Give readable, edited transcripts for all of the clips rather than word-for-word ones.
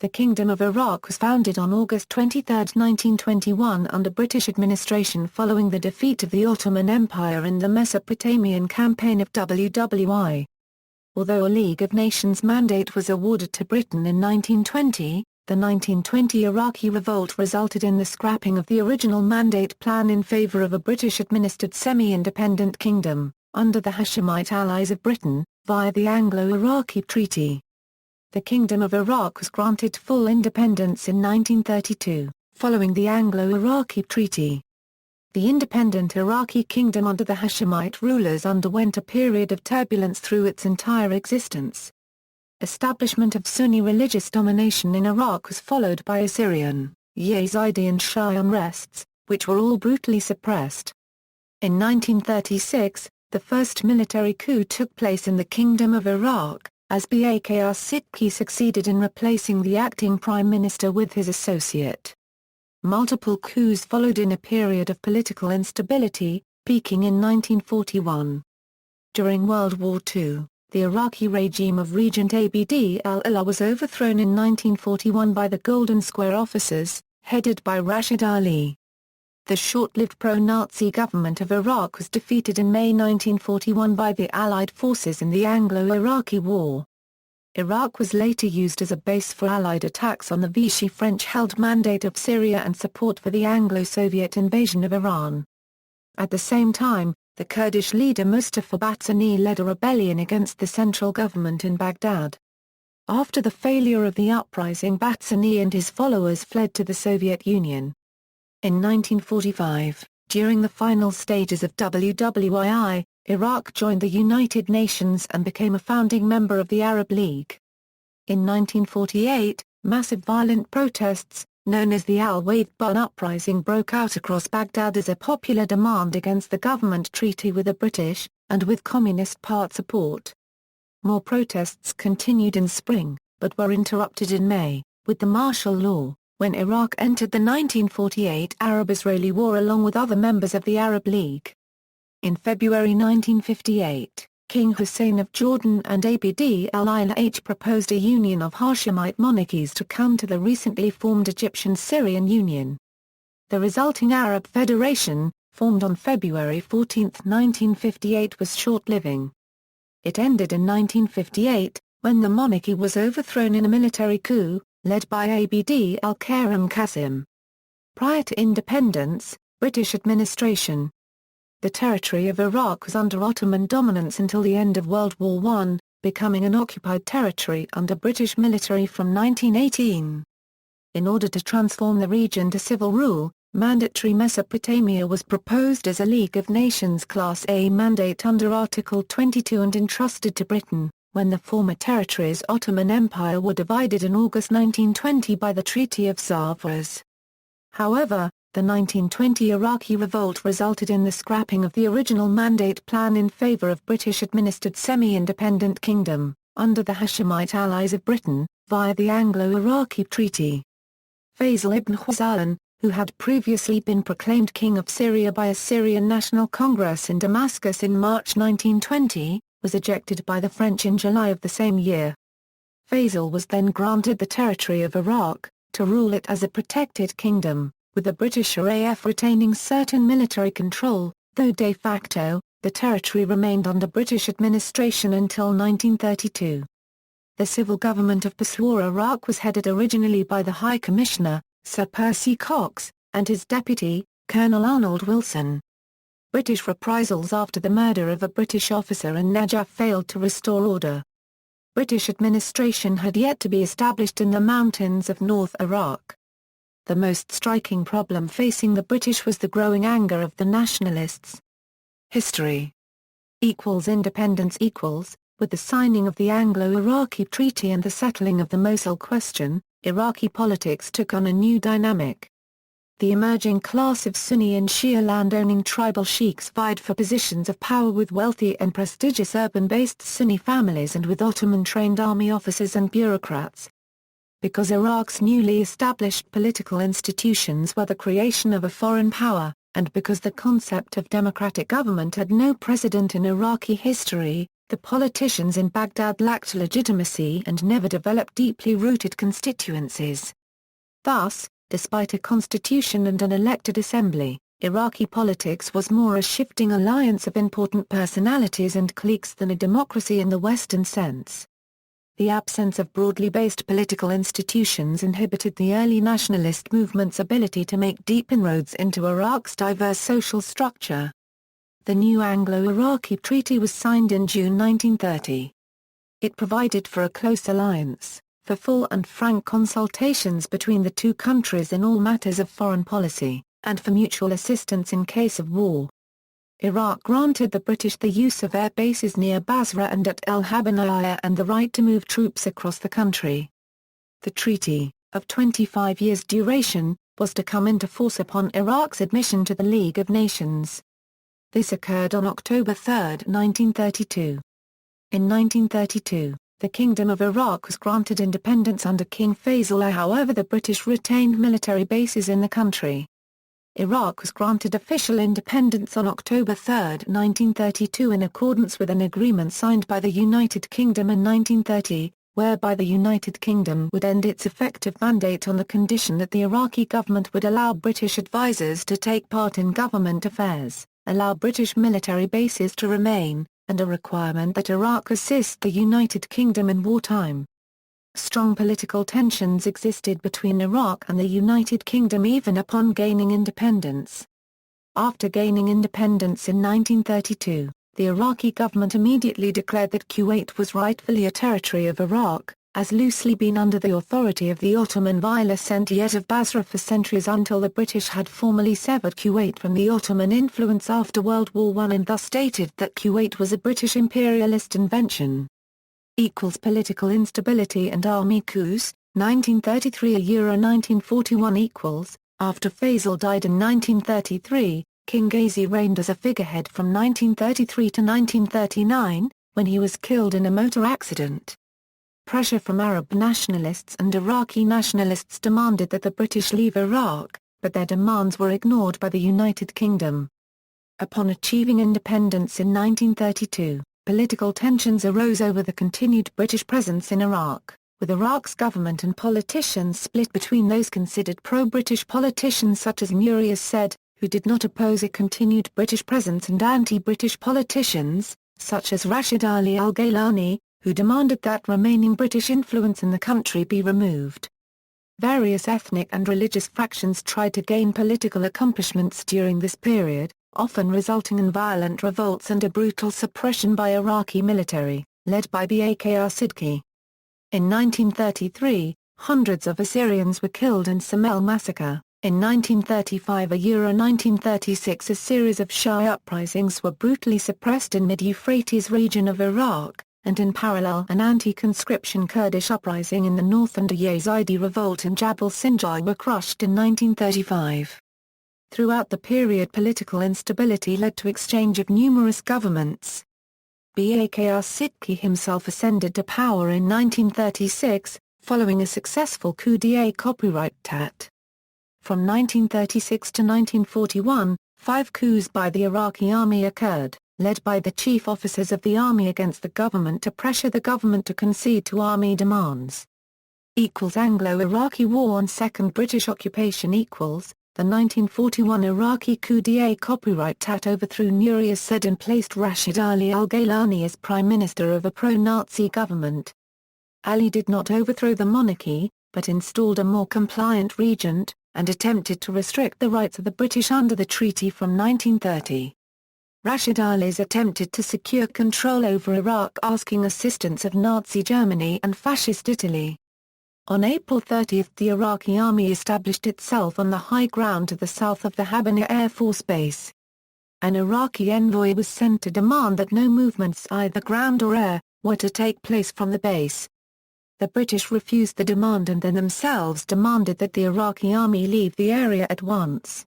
The Kingdom of Iraq was founded on August 23, 1921 under British administration following the defeat of the Ottoman Empire in the Mesopotamian campaign of WWI. Although a League of Nations mandate was awarded to Britain in 1920, the 1920 Iraqi revolt resulted in the scrapping of the original mandate plan in favour of a British-administered semi-independent kingdom, under the Hashemite allies of Britain, via the Anglo-Iraqi Treaty. The Kingdom of Iraq was granted full independence in 1932, following the Anglo-Iraqi Treaty. The independent Iraqi Kingdom under the Hashemite rulers underwent a period of turbulence through its entire existence. Establishment of Sunni religious domination in Iraq was followed by Assyrian, Yazidi and Shi'a unrests, which were all brutally suppressed. In 1936, the first military coup took place in the Kingdom of Iraq, as Bakr Sidqi succeeded in replacing the acting prime minister with his associate. Multiple coups followed in a period of political instability, peaking in 1941. During World War II, the Iraqi regime of Regent Abd al-Allah was overthrown in 1941 by the Golden Square officers, headed by Rashid Ali. The short-lived pro-Nazi government of Iraq was defeated in May 1941 by the Allied forces in the Anglo-Iraqi War. Iraq was later used as a base for Allied attacks on the Vichy French-held Mandate of Syria and support for the Anglo-Soviet invasion of Iran. At the same time, the Kurdish leader Mustafa Barzani led a rebellion against the central government in Baghdad. After the failure of the uprising, Barzani and his followers fled to the Soviet Union. In 1945, during the final stages of WWII, Iraq joined the United Nations and became a founding member of the Arab League. In 1948, massive violent protests, known as the Al-Wayth Bun uprising, broke out across Baghdad as a popular demand against the government treaty with the British, and with Communist Party support. More protests continued in spring, but were interrupted in May, with the martial law, when Iraq entered the 1948 Arab-Israeli War along with other members of the Arab League. In February 1958, King Hussein of Jordan and Abd al-Ilah proposed a union of Hashemite monarchies to counter the recently formed Egyptian-Syrian Union. The resulting Arab Federation, formed on February 14, 1958, was short-living. It ended in 1958, when the monarchy was overthrown in a military coup, led by Abd al-Karim Qasim. Prior to independence, British administration. The territory of Iraq was under Ottoman dominance until the end of World War I, becoming an occupied territory under British military from 1918. In order to transform the region to civil rule, mandatory Mesopotamia was proposed as a League of Nations Class A mandate under Article 22 and entrusted to Britain, when the former territories Ottoman Empire were divided in August 1920 by the Treaty of Zavres. However, the 1920 Iraqi revolt resulted in the scrapping of the original mandate plan in favour of British-administered semi-independent kingdom, under the Hashemite allies of Britain, via the Anglo-Iraqi Treaty. Faisal Ibn Hasan, who had previously been proclaimed King of Syria by Assyrian National Congress in Damascus in March 1920, was ejected by the French in July of the same year. Faisal was then granted the territory of Iraq, to rule it as a protected kingdom, with the British RAF retaining certain military control, though de facto, the territory remained under British administration until 1932. The civil government of Peshawar, Iraq was headed originally by the High Commissioner, Sir Percy Cox, and his deputy, Colonel Arnold Wilson. British reprisals after the murder of a British officer in Najaf failed to restore order. British administration had yet to be established in the mountains of North Iraq. The most striking problem facing the British was the growing anger of the nationalists. History Independence with the signing of the Anglo-Iraqi Treaty and the settling of the Mosul question, Iraqi politics took on a new dynamic. The emerging class of Sunni and Shia landowning tribal sheikhs vied for positions of power with wealthy and prestigious urban-based Sunni families and with Ottoman-trained army officers and bureaucrats. Because Iraq's newly established political institutions were the creation of a foreign power, and because the concept of democratic government had no precedent in Iraqi history, The politicians in Baghdad lacked legitimacy and never developed deeply rooted constituencies. Thus, despite a constitution and an elected assembly, Iraqi politics was more a shifting alliance of important personalities and cliques than a democracy in the Western sense. The absence of broadly based political institutions inhibited the early nationalist movement's ability to make deep inroads into Iraq's diverse social structure. The new Anglo-Iraqi Treaty was signed in June 1930. It provided for a close alliance, for full and frank consultations between the two countries in all matters of foreign policy, and for mutual assistance in case of war. Iraq granted the British the use of air bases near Basra and at El Habaniyah and the right to move troops across the country. The treaty, of 25 years' duration, was to come into force upon Iraq's admission to the League of Nations. This occurred on October 3, 1932. In 1932, the Kingdom of Iraq was granted independence under King Faisal. However, the British retained military bases in the country. Iraq was granted official independence on October 3, 1932 in accordance with an agreement signed by the United Kingdom in 1930, whereby the United Kingdom would end its effective mandate on the condition that the Iraqi government would allow British advisers to take part in government affairs, allow British military bases to remain, and a requirement that Iraq assist the United Kingdom in wartime. Strong political tensions existed between Iraq and the United Kingdom even upon gaining independence. After gaining independence in 1932, the Iraqi government immediately declared that Kuwait was rightfully a territory of Iraq, as loosely been under the authority of the Ottoman Vilayet of Basra for centuries until the British had formally severed Kuwait from the Ottoman influence after World War I and thus stated that Kuwait was a British imperialist invention. Political instability and army coups, 1933–1941 After Faisal died in 1933, King Ghazi reigned as a figurehead from 1933 to 1939, when he was killed in a motor accident. Pressure from Arab nationalists and Iraqi nationalists demanded that the British leave Iraq, but their demands were ignored by the United Kingdom. Upon achieving independence in 1932, political tensions arose over the continued British presence in Iraq, with Iraq's government and politicians split between those considered pro-British politicians such as Nuri as-Said, who did not oppose a continued British presence, and anti-British politicians, such as Rashid Ali al-Gaylani, who demanded that remaining British influence in the country be removed. Various ethnic and religious factions tried to gain political accomplishments during this period, often resulting in violent revolts and a brutal suppression by Iraqi military, led by Bakr Sidqi. In 1933, hundreds of Assyrians were killed in Samel massacre. In 1935–1936 a series of Shia uprisings were brutally suppressed in mid-Euphrates region of Iraq, and in parallel an anti-conscription Kurdish uprising in the north and a Yazidi revolt in Jabal Sinjar were crushed in 1935. Throughout the period political instability led to exchange of numerous governments. Bakr Sidqi himself ascended to power in 1936, following a successful coup d'état. From 1936 to 1941, 5 coups by the Iraqi army occurred, led by the chief officers of the army against the government to pressure the government to concede to army demands. Anglo-Iraqi War and Second British occupation The 1941 Iraqi coup d'état overthrew Nuri as-Said and placed Rashid Ali al-Gaylani as prime minister of a pro-Nazi government. Ali did not overthrow the monarchy, but installed a more compliant regent, and attempted to restrict the rights of the British under the treaty from 1930. Rashid Ali's attempted to secure control over Iraq, asking assistance of Nazi Germany and Fascist Italy. On April 30 the Iraqi army established itself on the high ground to the south of the Habaniyah Air Force Base. An Iraqi envoy was sent to demand that no movements either ground or air were to take place from the base. The British refused the demand and then themselves demanded that the Iraqi army leave the area at once.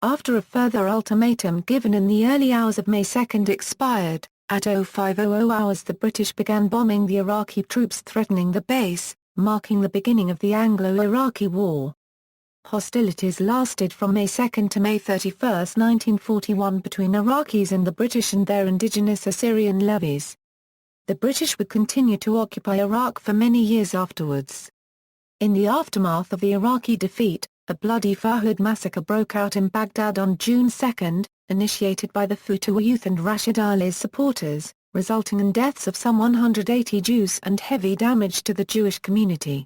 After a further ultimatum given in the early hours of May 2 expired, at 0500 hours the British began bombing the Iraqi troops threatening the base, marking the beginning of the Anglo-Iraqi War. Hostilities lasted from May 2 to May 31, 1941 between Iraqis and the British and their indigenous Assyrian levies. the British would continue to occupy Iraq for many years afterwards. In the aftermath of the Iraqi defeat, a bloody Fahud massacre broke out in Baghdad on June 2, initiated by the Fatuwa youth and Rashid Ali's supporters, resulting in deaths of some 180 Jews and heavy damage to the Jewish community.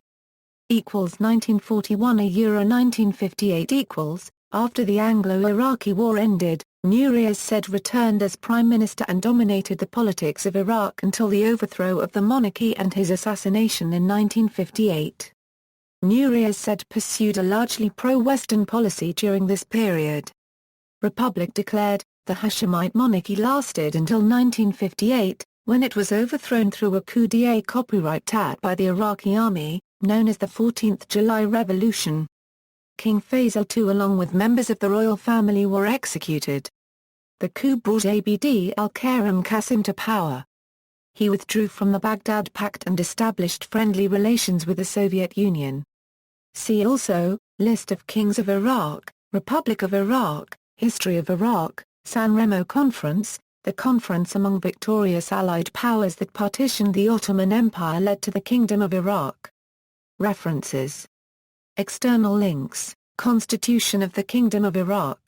1941 1958 After the Anglo-Iraqi War ended, Nuriez said returned as prime minister and dominated the politics of Iraq until the overthrow of the monarchy and his assassination in 1958. Nuriez said pursued a largely pro-Western policy during this period. Republic declared, the Hashemite monarchy lasted until 1958, when it was overthrown through a coup d'état by the Iraqi army, known as the 14th July Revolution. King Faisal II along with members of the royal family were executed. The coup brought Abd al-Karim Qasim to power. He withdrew from the Baghdad Pact and established friendly relations with the Soviet Union. See also, List of Kings of Iraq, Republic of Iraq, History of Iraq, San Remo Conference. The conference among victorious Allied powers that partitioned the Ottoman Empire led to the Kingdom of Iraq. References. External links, Constitution of the Kingdom of Iraq.